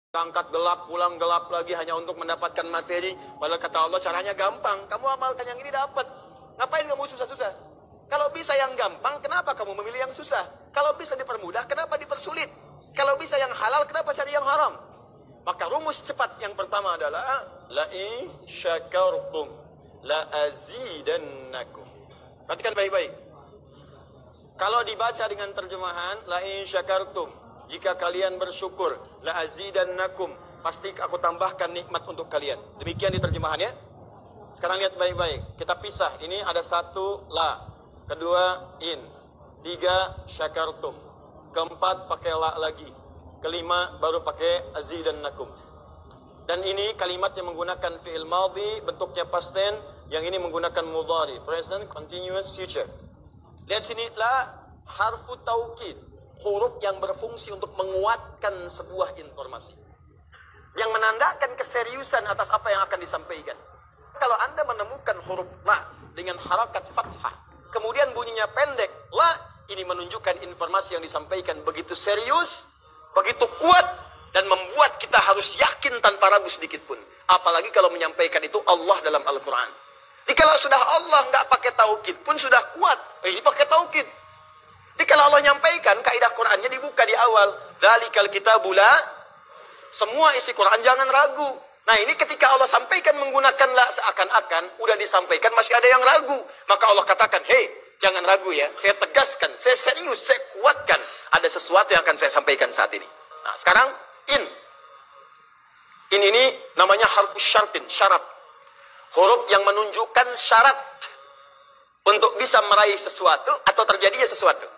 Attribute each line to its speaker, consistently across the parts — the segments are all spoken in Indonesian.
Speaker 1: Berangkat gelap, pulang gelap lagi hanya untuk mendapatkan materi. Padahal kata Allah caranya gampang. Kamu amalkan yang ini dapat. Ngapain kamu susah-susah? Kalau bisa yang gampang, kenapa kamu memilih yang susah? Kalau bisa dipermudah, kenapa dipersulit? Kalau bisa yang halal, kenapa cari yang haram? Maka rumus cepat yang pertama adalah la in syakartum la azidannakum. Perhatikan baik-baik. Kalau dibaca dengan terjemahan la in syakartum, jika kalian bersyukur, la azidannakum, pasti aku tambahkan nikmat untuk kalian. Demikian di terjemahannya. Sekarang lihat baik-baik. Kita pisah. Ini ada satu la, kedua in, tiga syakartum, keempat pakai la lagi, kelima baru pakai azidannakum. Dan ini kalimat yang menggunakan fi'il madhi, bentuknya past tense, yang ini menggunakan mudhari, present continuous future. Lihat sini, la harfu taukid, huruf yang berfungsi untuk menguatkan sebuah informasi, yang menandakan keseriusan atas apa yang akan disampaikan. Kalau Anda menemukan huruf la dengan harakat fathah, kemudian bunyinya pendek, la, ini menunjukkan informasi yang disampaikan begitu serius, begitu kuat, dan membuat kita harus yakin tanpa ragu sedikit pun. Apalagi kalau menyampaikan itu Allah dalam Al-Quran. Jadi kalau sudah Allah nggak pakai taukid pun sudah kuat, ini pakai taukid. Jadi kalau Allah nyampaikan, kaidah Qur'annya dibuka di awal. Dzalikal kitabu la, semua isi Qur'an jangan ragu. Nah ini ketika Allah sampaikan menggunakan la, seakan-akan udah disampaikan masih ada yang ragu. Maka Allah katakan, hei jangan ragu ya, saya tegaskan, saya serius, saya kuatkan. Ada sesuatu yang akan saya sampaikan saat ini. Nah sekarang in. In ini namanya harfus syartin, syarat. Huruf yang menunjukkan syarat untuk bisa meraih sesuatu atau terjadinya sesuatu.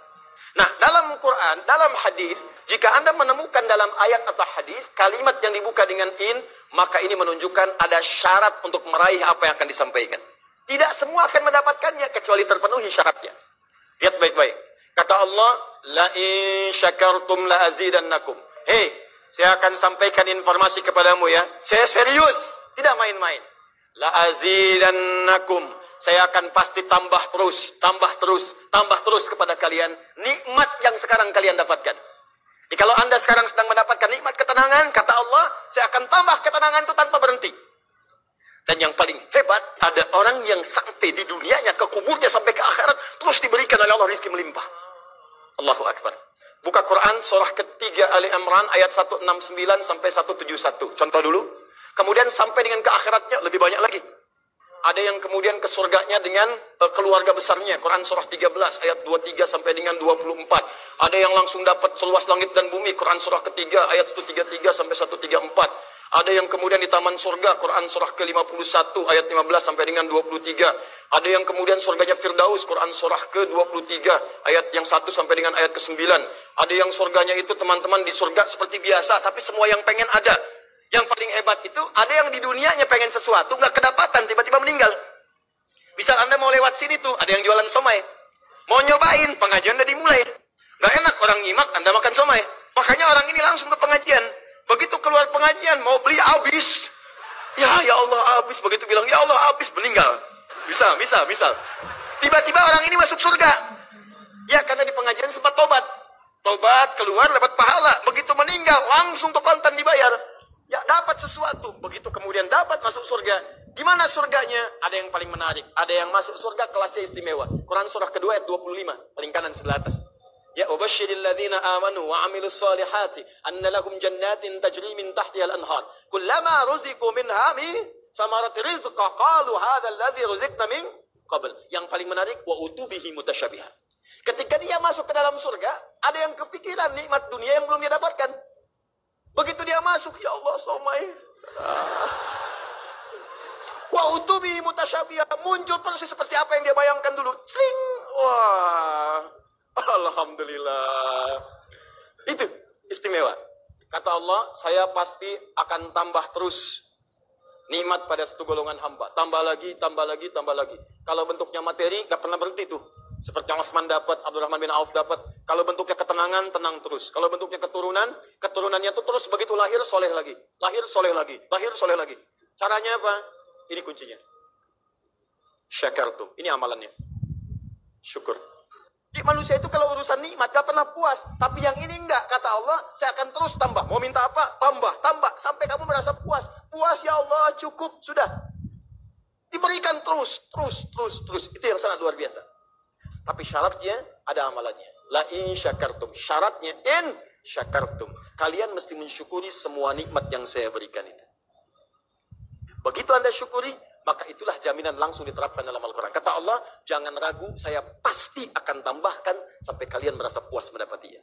Speaker 1: Nah, dalam Quran, dalam hadis, jika Anda menemukan dalam ayat atau hadis kalimat yang dibuka dengan in, maka ini menunjukkan ada syarat untuk meraih apa yang akan disampaikan. Tidak semua akan mendapatkannya kecuali terpenuhi syaratnya. Lihat baik-baik. Kata Allah, la in syakartum la azidannakum. Hei, saya akan sampaikan informasi kepadamu ya. Saya serius, tidak main-main. La azidannakum. Saya akan pasti tambah terus kepada kalian nikmat yang sekarang kalian dapatkan. Jadi kalau Anda sekarang sedang mendapatkan nikmat ketenangan, kata Allah, saya akan tambah ketenangan itu tanpa berhenti. Dan yang paling hebat, ada orang yang sampai di dunianya, ke kuburnya, sampai ke akhirat, terus diberikan oleh Allah rizki melimpah. Allahu Akbar. Buka Quran, surah ketiga Ali Imran, ayat 169 sampai 171. Contoh dulu. Kemudian sampai dengan ke akhiratnya, lebih banyak lagi. Ada yang kemudian ke surganya dengan keluarga besarnya. Quran surah 13 ayat 23 sampai dengan 24. Ada yang langsung dapat seluas langit dan bumi. Quran surah ketiga ayat 133 sampai 134. Ada yang kemudian di taman surga. Quran surah ke-51 ayat 15 sampai dengan 23. Ada yang kemudian surganya Firdaus. Quran surah ke-23 ayat yang 1 sampai dengan ayat ke-9. Ada yang surganya itu teman-teman di surga seperti biasa, tapi semua yang pengen ada. Yang paling hebat itu, ada yang di dunianya pengen sesuatu, nggak kedapatan, tiba-tiba meninggal. Misal Anda mau lewat sini tuh, ada yang jualan somai. Mau nyobain, pengajian udah dimulai. Nggak enak orang nyimak, Anda makan somai. Makanya orang ini langsung ke pengajian. Begitu keluar pengajian, mau beli habis. Ya Allah habis. Begitu bilang, ya Allah habis, meninggal. Misal. Tiba-tiba orang ini masuk surga. Ya, karena di pengajian sempat tobat. Tobat, keluar, dapat pahala. Begitu meninggal, langsung tuh kontan dibayar. Ya dapat sesuatu, begitu kemudian dapat masuk surga. Gimana surganya? Ada yang paling menarik. Ada yang masuk surga kelasnya istimewa. Quran surah kedua ayat 25, paling kanan sebelah atas. Ya wabasyiril ladzina amanu wa amilus solihati anna lahum jannatin tajri min tahtiha al-anhar. Kullama ruziqu minha min samarati rizqa qalu hadzal ladzi ruziqna min qabl. Yang paling menarik wa utubihi mutasyabihan. Ketika dia masuk ke dalam surga, ada yang kepikiran nikmat dunia yang belum dia dapatkan. Begitu dia masuk, ya Allah, somai. Wa utubi mutasyabihah, muncul persis seperti apa yang dia bayangkan dulu. Sling. Wah. Alhamdulillah. Itu istimewa. Kata Allah, saya pasti akan tambah terus nikmat pada satu golongan hamba. Tambah lagi. Kalau bentuknya materi, gak pernah berhenti tuh. Seperti yang Utsman dapat, Abdurrahman bin Auf dapat. Kalau bentuknya ketenangan, tenang terus. Kalau bentuknya keturunannya itu terus begitu lahir soleh lagi. Lahir soleh lagi. Caranya apa? Ini kuncinya. Syakartum. Ini amalannya. Syukur. Di manusia itu kalau urusan nikmat gak pernah puas. Tapi yang ini enggak. Kata Allah, saya akan terus tambah. Mau minta apa? Tambah, tambah. Sampai kamu merasa puas. Puas ya Allah, cukup. Sudah. Diberikan terus. Itu yang sangat luar biasa. Tapi syaratnya ada amalannya. La in syakartum. Syaratnya in syakartum. Kalian mesti mensyukuri semua nikmat yang saya berikan itu. Begitu Anda syukuri, maka itulah jaminan langsung diterapkan dalam Al-Quran. Kata Allah, jangan ragu, saya pasti akan tambahkan sampai kalian merasa puas mendapatinya.